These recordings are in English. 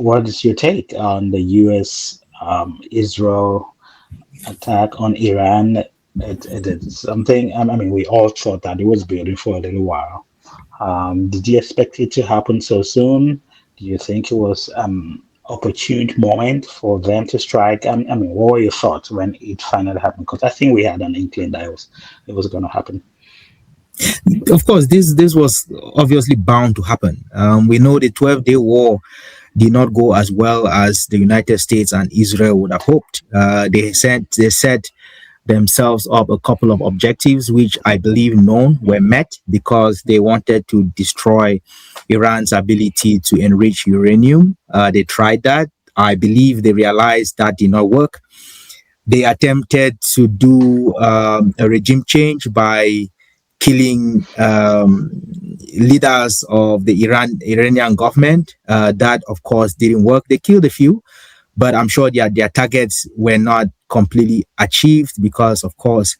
what is your take on the U.S. Israel attack on Iran? It is something. I mean, we all thought that it was building for a little while. Did you expect it to happen so soon? Do you think it was opportune moment for them to strike? I mean, what were your thoughts when it finally happened? Because I think we had an inkling that it was going to happen. Of course, this was obviously bound to happen. We know the 12-day war did not go as well as the United States and Israel would have hoped. They set themselves up a couple of objectives, which I believe none were met because they wanted to destroy Iran's ability to enrich uranium. They tried that. I believe they realized that did not work. They attempted to do a regime change by killing leaders of the Iranian government. That, of course, didn't work. They killed a few, but I'm sure their targets were not completely achieved because, of course,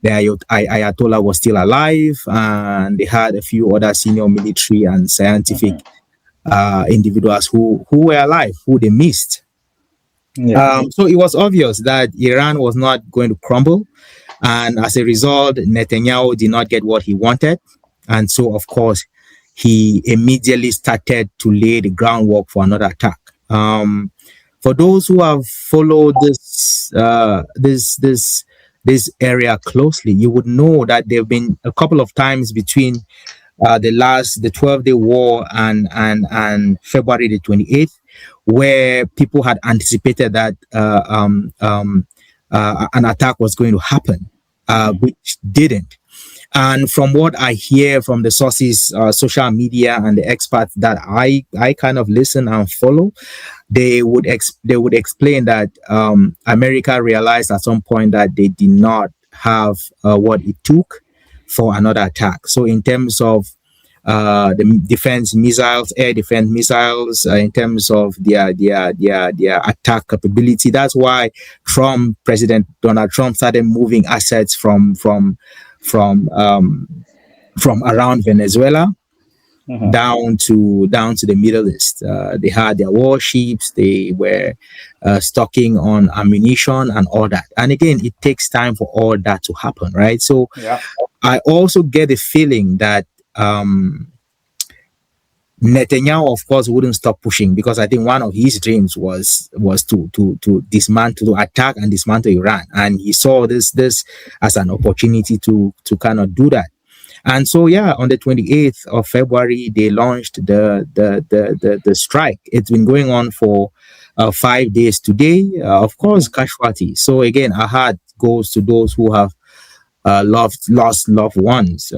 the Ayatollah was still alive, and they had a few other senior military and scientific individuals who were alive, who they missed. Yeah. So it was obvious that Iran was not going to crumble. And as a result, Netanyahu did not get what he wanted. And so, of course, he immediately started to lay the groundwork for another attack. For those who have followed this area closely, you would know that there have been a couple of times between the 12-day war and February the 28th, where people had anticipated that an attack was going to happen, which didn't. And from what I hear from the sources, social media, and the experts that I kind of listen and follow, they would explain that America realized at some point that they did not have what it took for another attack. So in terms of the defense missiles, air defense missiles, in terms of their attack capability, that's why President Donald Trump started moving assets from around Venezuela down to the Middle East. They had their warships. They were stocking on ammunition and all that. And again, it takes time for all that to happen, right? So I also get a feeling that Netanyahu, of course, wouldn't stop pushing because I think one of his dreams was to dismantle, to attack and dismantle Iran, and he saw this as an opportunity to kind of do that. And so, on the 28th of February, they launched the strike. It's been going on for 5 days today. Of course, casualties. So again, our heart goes to those who have lost loved ones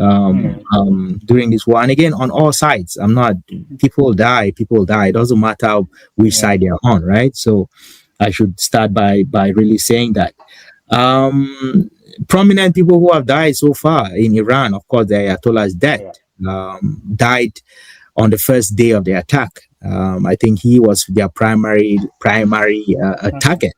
during this war. And again, on all sides, people die. It doesn't matter which side they're on, right? So I should start by really saying that. Prominent people who have died so far in Iran, of course, the Ayatollah is dead, died on the first day of the attack. I think he was their primary target.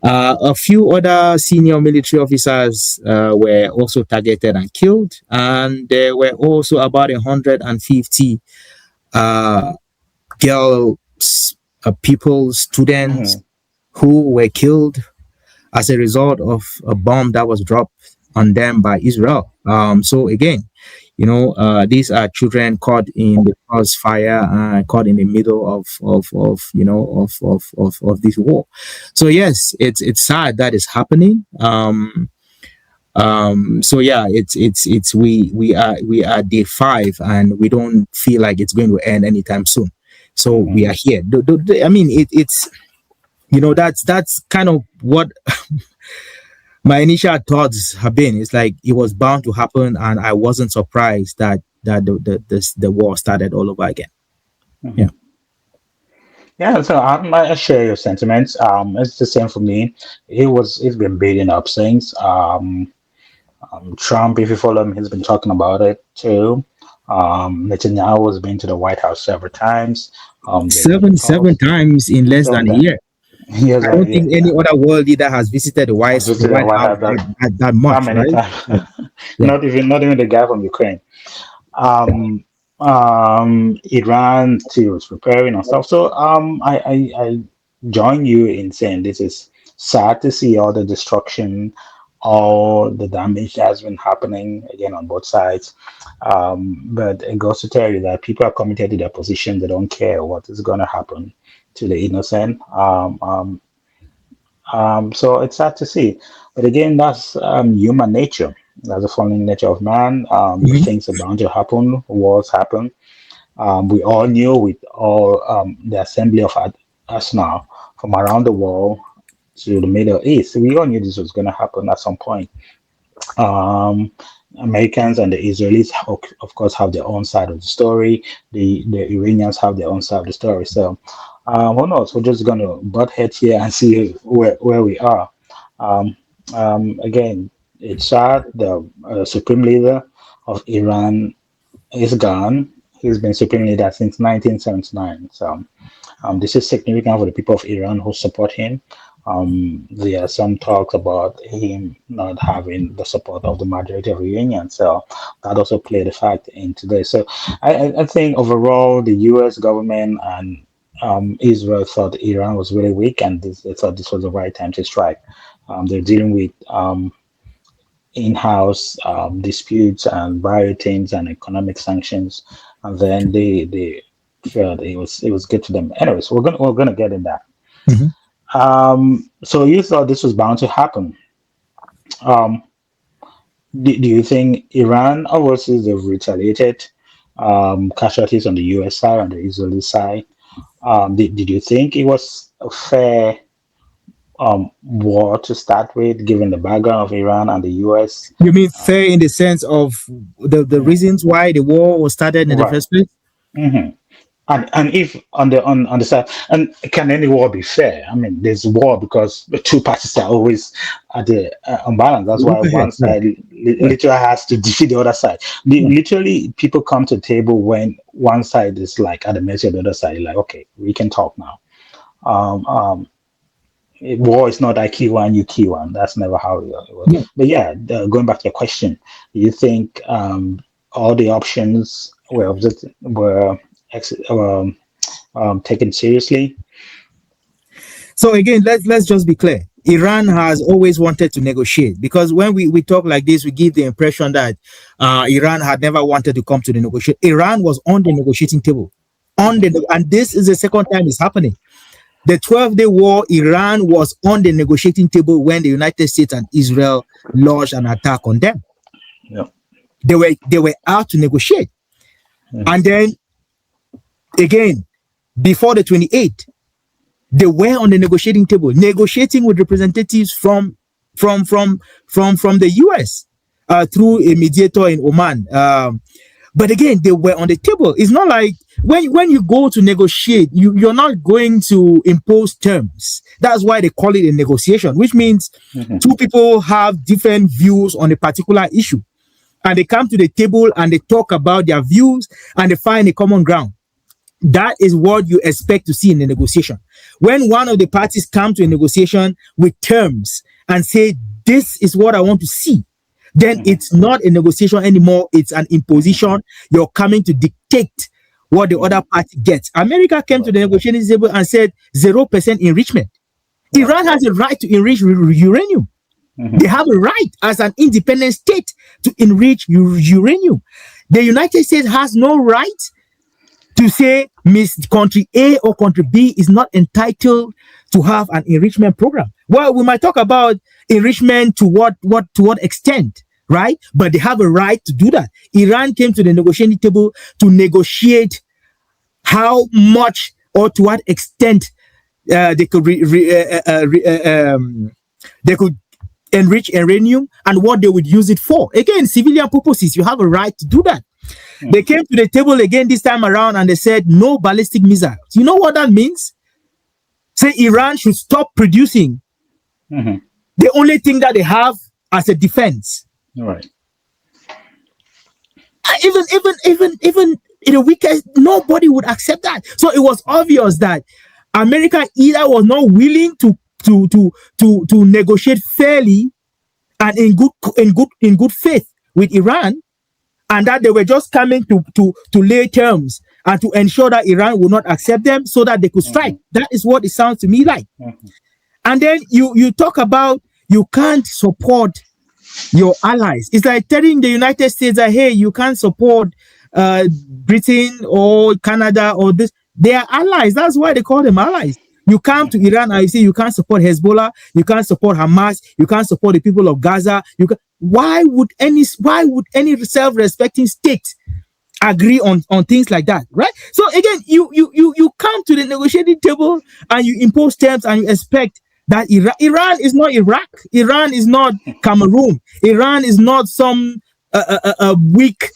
A few other senior military officers were also targeted and killed, and there were also about 150 students who were killed as a result of a bomb that was dropped on them by Israel. So again, these are children caught in the crossfire, caught in the middle of this war. So yes, it's sad that is happening. We are day 5 and we don't feel like it's going to end anytime soon. So we are here. I mean, it's that's kind of what my initial thoughts have been. It's like it was bound to happen, and I wasn't surprised that the war started all over again. So I share your sentiments. It's the same for me. It's been building up since. Trump, if you follow him, he's been talking about it too. Netanyahu has been to the White House several times. Seven times in less than a year. I don't think any other world leader has visited the White House that much, how many right? times? Not even the guy from Ukraine. Iran too was preparing and stuff. So I join you in saying this is sad to see all the destruction, all the damage that has been happening again on both sides. But it goes to tell you that people are committed to their position. They don't care what is going to happen to the innocent. So it's sad to see. But again, that's human nature. That's the fallen nature of man. Mhm. Things are bound to happen. Wars happen. We all knew with all the assembly of us now from around the world to the Middle East. We all knew this was going to happen at some point. Um, Americans and the Israelis, of course, have their own side of the story. The Iranians have their own side of the story. So, who knows? We're just going to butt heads here and see where we are. Um, Again, it's sad. The supreme leader of Iran is gone. He's been supreme leader since 1979. So this is significant for the people of Iran who support him. There are some talks about him not having the support of the majority of Iranians. So that also played a fact into this. So I think overall the U.S. government and Israel thought Iran was really weak, and they thought this was the right time to strike. They're dealing with in-house disputes and rioting and economic sanctions, and then they felt it was good to them. Anyways, we're gonna get in that. Mhm. So you thought this was bound to happen. Um, do you think Iran overseas they've retaliated casualties on the U.S. side and the Israeli side? Did you think it was a fair war to start with, given the background of Iran and the U.S.? You mean Um, fair in the sense of the mm, reasons why the war was started in the right. first place? Mhm. And if on the side, and can any war be fair? I mean, there's war because the two parties are always at the unbalance. That's why one Yeah, side yeah. literally has to defeat the other side. Literally, people come to the table when one side is like at the mercy of the other side. Like, okay, we can talk now. Um, um, War is not I kill one, you kill one. That's never how it was. Yeah. But yeah, going back to your question, do you think all the options were taken seriously? So again, let's just be clear. Iran has always wanted to negotiate because when we talk like this, we give the impression that Iran had never wanted to come to the negotiation. Iran was on the negotiating table, and this is the second time it's happening. The 12-day war, Iran was on the negotiating table when the United States and Israel launched an attack on them. Yeah. They were out to negotiate, and then again before the 28th, they were on the negotiating table, negotiating with representatives from the US through a mediator in Oman. But again, they were on the table. It's not like when you go to negotiate, you're not going to impose terms. That's why they call it a negotiation, which means Hmm. two people have different views on a particular issue. And they come to the table and they talk about their views and they find a common ground. That is what you expect to see in a negotiation. When one of the parties come to a negotiation with terms and say, this is what I want to see, then Hmm. it's not a negotiation anymore. It's an Hmm. imposition. You're coming to dictate what the other Hmm. party gets. America came to Right. the negotiating table and said 0% enrichment. Right. Iran has a right to enrich uranium. Hmm. They have a right as an independent state to enrich uranium. The United States has no right to say Miss Country A or Country B is not entitled to have an enrichment program. Well, we might talk about enrichment to what extent, right? But they have a right to do that. Iran came to the negotiating table to negotiate how much or to what extent they could they could enrich uranium and what they would use it for. Again, civilian purposes, you have a right to do that. They came to the table again this time around and they said no ballistic missiles. You know what that means? Say Iran should stop producing Hmm. the only thing that they have as a defense. Right. Even in the weakest, nobody would accept that. So it was obvious that America either was not willing to negotiate fairly and in good faith with Iran, and that they were just coming to lay terms and to ensure that Iran would not accept them so that they could strike. Mhm. That is what it sounds to me like. Mhm. And then you talk about you can't support your allies. It's like telling the United States that, hey, you can't support Britain or Canada or this. They are allies. That's why they call them allies. You come to Mhm. Iran and you say you can't support Hezbollah, you can't support Hamas, you can't support the people of Gaza. Why would any self-respecting state agree on things like that, right? So again, you come to the negotiating table and you impose terms and you expect that Iran is not Iraq, Iran is not Cameroon, Iran is not some weak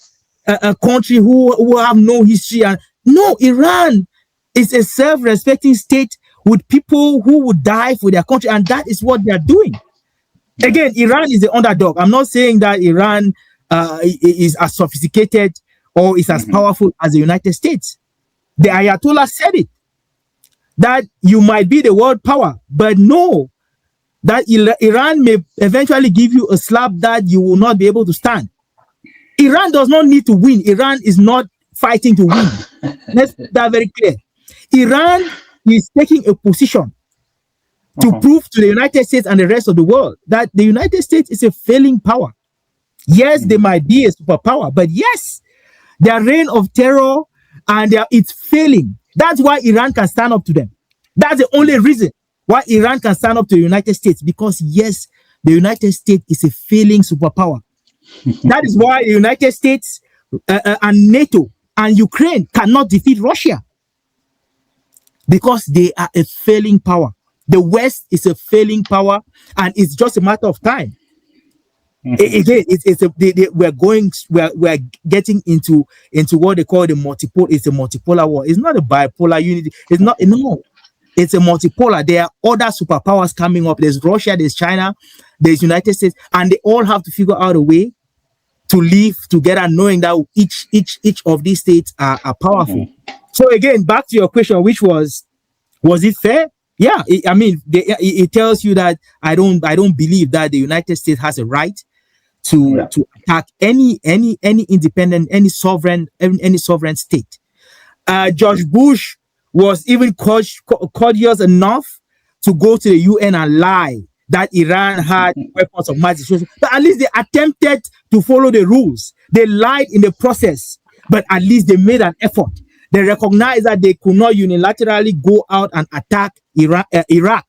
country who have no history. And no, Iran is a self-respecting state with people who would die for their country, and that is what they are doing. Yeah. Again, Iran is the underdog. I'm not saying that Iran is as sophisticated or is as Mhm. powerful as the United States. The Ayatollah said it, that you might be the world power, but no, that Iran may eventually give you a slap that you will not be able to stand. Iran does not need to win. Iran is not fighting to win. Let's put that very clear. Iran is taking a position to Mhm. prove to the United States and the rest of the world that the United States is a failing power. Yes, they Mhm. might be a superpower, but yes, their reign of terror and it's failing. That's why Iran can stand up to them. That's the only Yeah. reason why Iran can stand up to the United States, because yes, the United States is a failing superpower. That is why the United States and NATO and Ukraine cannot defeat Russia, because they are a failing power. The West is a failing power, and it's just a matter of time. Mhm. Again, we're getting into what they call the multipolar. It's a multipolar war. It's not a bipolar unity. It's not, no. It's a multipolar. There are other superpowers coming up. There's Russia, there's China, there's United States, and they all have to figure out a way to live together, knowing that each of these states are powerful. Mhm. So again, back to your question, which was it fair? Yeah, I mean, it tells you that I don't believe that the United States has a right to Yeah. to attack any independent, any sovereign state. George Bush was even courteous enough to go to the UN and lie that Iran had weapons of mass destruction. But at least they attempted to follow the rules. They lied in the process, but at least they made an effort. They recognized that they could not unilaterally go out and attack Iraq.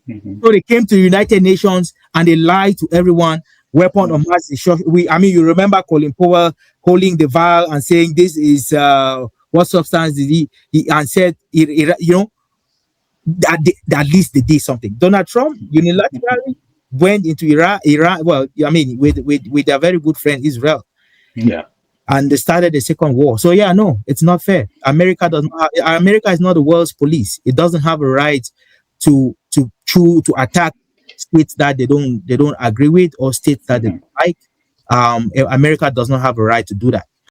Mhm. So they came to the United Nations and they lied to everyone. Weapon of Mhm. mass destruction. I mean, you remember Colin Powell holding the vial and saying this is what substance did he and said that at least they did something. Donald Trump unilaterally went into Iran. Well, I mean, with their very good friend Israel, Yeah. and they started the second war. So yeah, no, it's not fair. America is not the world's police. It doesn't have a right to attack states that they don't agree with, or states that they Mhm. don't like. America does not have a right to do that.